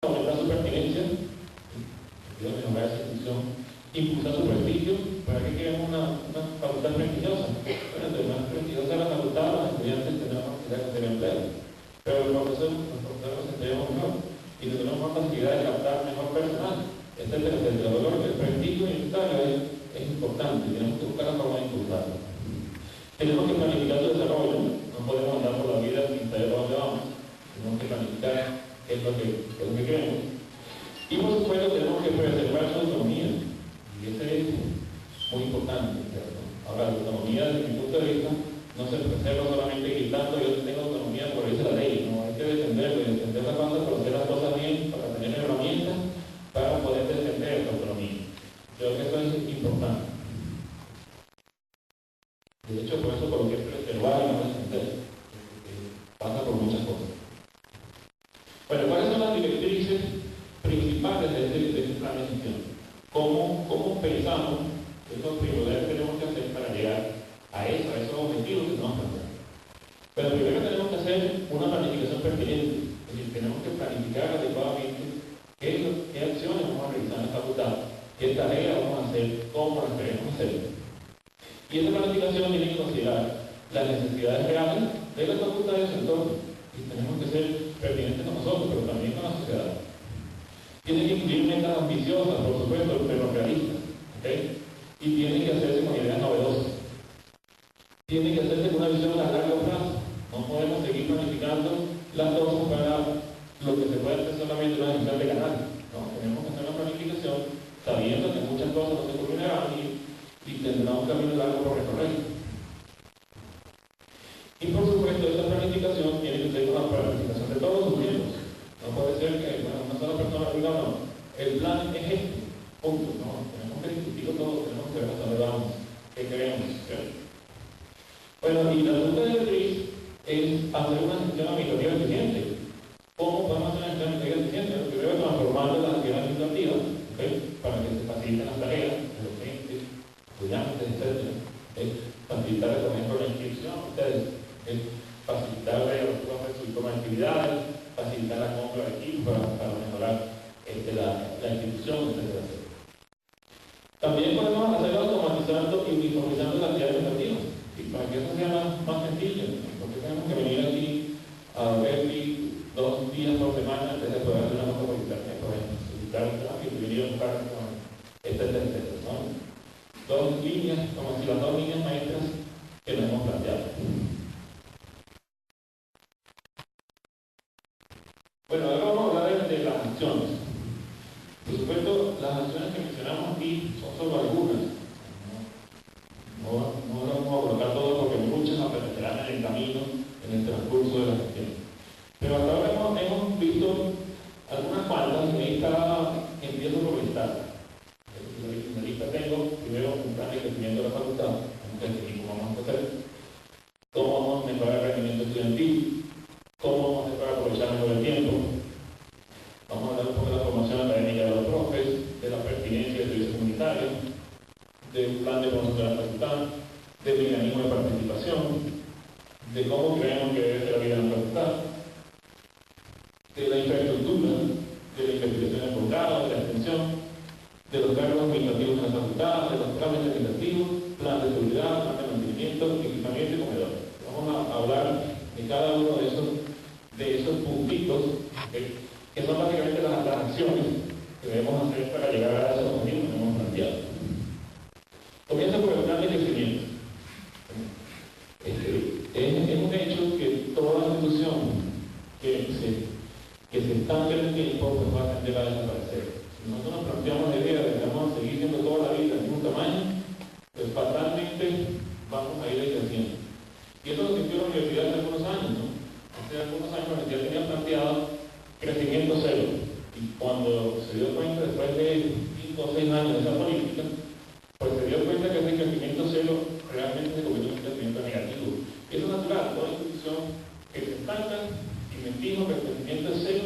aumentar su pertinencia, mejorar esa institución, impulsar su prestigio, para que queremos una facultad prestigiosa. Bueno, entre más prestigiosa la facultad, los estudiantes tendrán facilidad de tener empleo, pero los profesores nos entendemos mejor y tenemos más facilidad de captar mejor personal, etcétera, etcétera. El prestigio universitario es importante, tenemos que buscar la forma de impulsarlo. Tenemos que planificar su desarrollo, no podemos andar por la vida sin saber a dónde vamos, tenemos que planificar qué es lo que queremos. Y por supuesto tenemos que preservar su autonomía, y ese es muy importante, ¿cierto? Ahora, la autonomía desde mi punto de vista no se preserva solamente quitando yo tengo autonomía por irse la ley, no, hay que defenderlo y defender las cosas, pero hacer las cosas bien, para tener herramientas para poder defender esa autonomía. Creo que eso es importante. De hecho, por eso coloqué preservar y no defender, pasa por muchas cosas. Bueno, ¿cuáles son las directrices principales de este plan de gestión? ¿Cómo pensamos que es lo primordial que tenemos que hacer para llegar a esos objetivos que estamos planteando? Pero primero tenemos que hacer una planificación pertinente, es decir, tenemos que planificar adecuadamente qué acciones vamos a realizar en la facultad, qué tareas vamos a hacer, cómo las queremos hacer. Y esa planificación tiene que considerar las necesidades reales de la facultad y de su entorno, y tenemos que ser pertinentes con nosotros, pero también con la sociedad. Tiene que incluir metas ambiciosas, por supuesto, pero realistas, ¿okay? Y tiene que hacerse con ideas novedosas. Tiene que hacerse con una visión a largo plazo. No podemos seguir planificando las cosas para lo que se puede hacer solamente una decisión de ganar. No, tenemos que hacer una planificación sabiendo que muchas cosas no se culminarán y tendrá un camino largo por recorrer. Y por supuesto, esa planificación tiene que ser una planificación de todos los miembros. No puede ser que una sola persona diga, no, el plan es este, punto. No, tenemos que discutirlo todo, tenemos que ver hasta dónde vamos, qué queremos. ¿Sí? Bueno, y la segunda directriz es hacer una gestión administrativa eficiente. ¿Cómo podemos hacer una gestión administrativa eficiente? Primero, transformando las actividades administrativas, ¿okay? Para que se faciliten las tareas de los clientes, estudiantes, etc. Facilitar, por ejemplo, la inscripción, facilitar su toma de actividades, facilitar la compra de equipos para mejorar la institución, etc. También podemos hacerlo automatizando y uniformizando las actividades administrativas, y para que eso sea más sencillo, porque tenemos que venir aquí a ver 2 días por semana antes de poder hacer una cosa por internet, por ejemplo, solicitar un tráfico y venir a buscar, etcétera, etcétera, ¿no? 2 líneas, como si las 2 líneas maestras que nos hemos planteado. Bueno, ahora vamos a hablar de las acciones. Por supuesto, las acciones que mencionamos aquí son solo algunas. No las vamos a colocar todas porque muchas aparecerán en el camino, en el transcurso de la gestión. Pero hasta ahora hemos visto algunas cuantas, y ahí empiezo por listar. En la lista tengo primero un plan de crecimiento de la facultad, vamos a definir cómo vamos a hacer, cómo vamos a mejorar el rendimiento estudiantil, cómo vamos a hacer para aprovechar mejor el tiempo. Vamos a hablar un poco de la formación académica de los profes, de la pertinencia del servicio comunitario, del plan de promoción de la facultad, del mecanismo de participación, de cómo creemos que debe ser la vida en la facultad, de la infraestructura, de la investigación de posgrado, de la extensión, de los cargos administrativos en la facultad, de los trámites administrativos, plan de seguridad, plan de mantenimiento, equipamiento y comedor. Vamos a hablar de cada uno de esos puntitos, que son básicamente las acciones que debemos hacer para llegar a esos objetivos que hemos planteado. Comienza por el plan de crecimiento. Es un hecho que toda institución que se estanque en el tiempo pues va a tender a desaparecer. Si nosotros nos planteamos la idea de que vamos a seguir siendo toda la vida del mismo tamaño, pues fatalmente vamos a ir creciendo. Y eso lo sintió la universidad hace algunos años, ¿no? Hace algunos años la universidad tenía planteado crecimiento cero. Y cuando se dio cuenta, después de 5 o 6 años de esa política, pues se dio cuenta que ese crecimiento cero realmente se convirtió en un crecimiento negativo. Y eso es natural, toda institución que se estanca, y me fijo que el crecimiento es cero,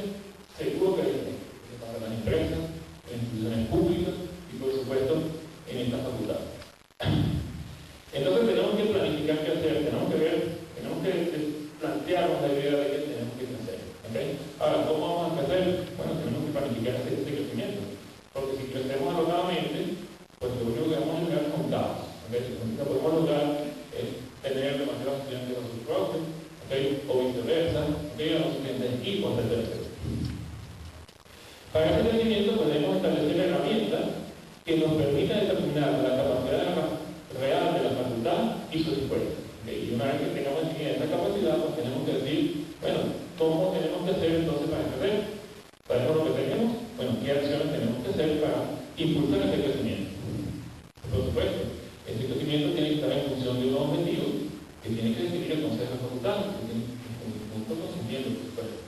seguro que para las empresas, en instituciones públicas y por supuesto en esta facultad. Entonces tenemos que planificar qué hacer, tenemos que plantearnos la idea de qué tenemos que hacer. ¿Okay? Ahora, ¿cómo vamos a hacer? Bueno, tenemos que Para ese rendimiento podemos establecer herramientas que nos permitan determinar la capacidad real de la facultad y su esfuerzo. Y una vez que tengamos definida esta capacidad, pues tenemos que decir, bueno, ¿cómo tenemos que hacer entonces para crecer? Sabemos lo que tenemos, bueno, ¿qué acciones tenemos que hacer para impulsar ese crecimiento? Por supuesto, ese crecimiento tiene que estar en función de unos objetivos que tiene que definir el Consejo de Facultad, que tiene junto con sus miembros, por supuesto.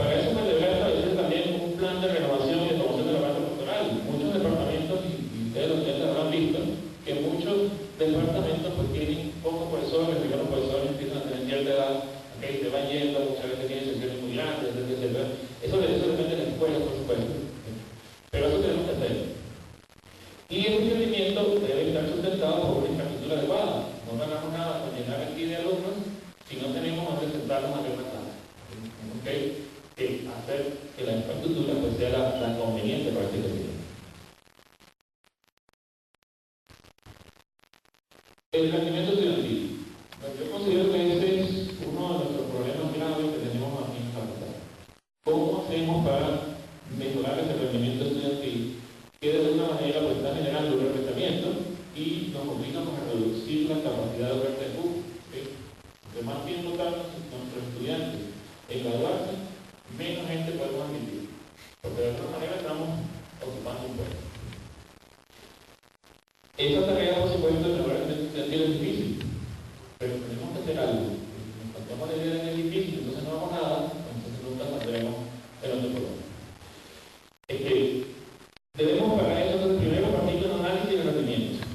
Para eso se deberá establecer también un plan de renovación y de promoción de la oferta doctoral. Muchos departamentos, y ustedes lo habrán visto, que muchos departamentos pues tienen pocos profesores, porque los profesores empiezan a tener cierta edad, que se van yendo, muchas veces tienen sesiones muy grandes, etc. Eso depende de la escuela, por supuesto. Pero eso tenemos que hacer. Y ese crecimiento debe estar sustentado por una infraestructura adecuada. No ganamos nada con llenar aquí de alumnos si no tenemos donde sentarnos a ver una clase. ¿Okay? Que hacer que la infraestructura pues, sea la conveniente para este crecimiento. El rendimiento estudiantil. Yo considero que ese es uno de nuestros problemas graves que tenemos aquí en la facultad. ¿Cómo hacemos para mejorar ese rendimiento estudiantil que de alguna manera pues, está generando un repensamiento y nos obliga a reducir la capacidad de oferta de curso? De más tiempo tardan nuestros estudiantes en graduarse, menos gente podemos admitir, porque de alguna manera estamos ocupando un puesto. Esa tarea, por supuesto, de mejorar el rendimiento estudiantil es difícil, pero tenemos que hacer algo. Si nos planteamos la idea de que es difícil, entonces no hagamos nada, entonces nunca saldremos de nuestro problema. Debemos para eso primero partir de un análisis de rendimiento.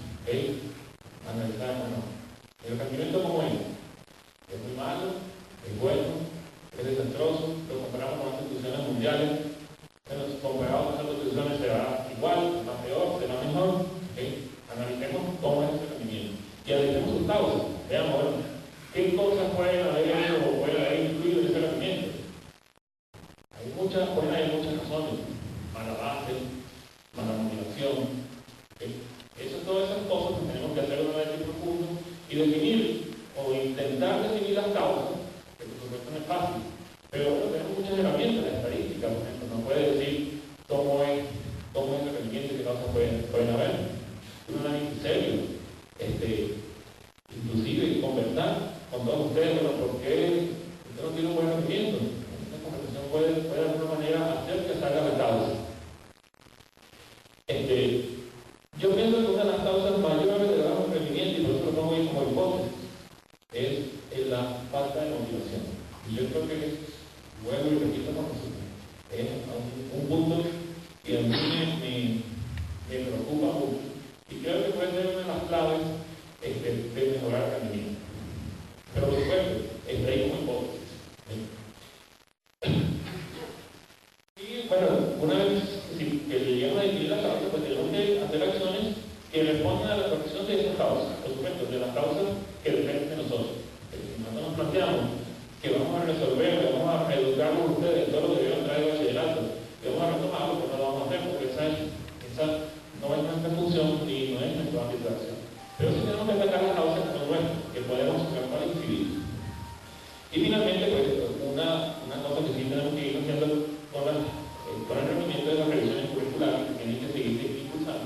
Analizar, bueno, el rendimiento como es muy malo, es bueno, es desastroso, lo comparamos con las instituciones mundiales, bueno, comparado con otras instituciones será igual, será peor, será mejor. Analicemos cómo es ese rendimiento y analicemos sus causas. Veamos, bueno, qué cosas pueden haber hecho o pueden haber incluido en ese rendimiento. Pueden haber muchas razones, mala base, mala motivación. Todas esas cosas que tenemos que hacer de una vez en profundo y definir o intentar definir las causas, que por supuesto no es fácil, pero bueno, tenemos muchas herramientas, la estadística, por ejemplo, nos puede decir cómo es el rendimiento y qué causas pueden haber. Un análisis serio, inclusive conversar con todos ustedes, bueno, ¿por qué usted no tiene un buen rendimiento? Esta conversación puede de alguna manera hacer que salga la causa. Yo pienso que una de las causas mayores del bajo rendimiento, y por eso lo pongo ahí como hipótesis, es la falta de motivación. Y yo creo que, vuelvo y repito con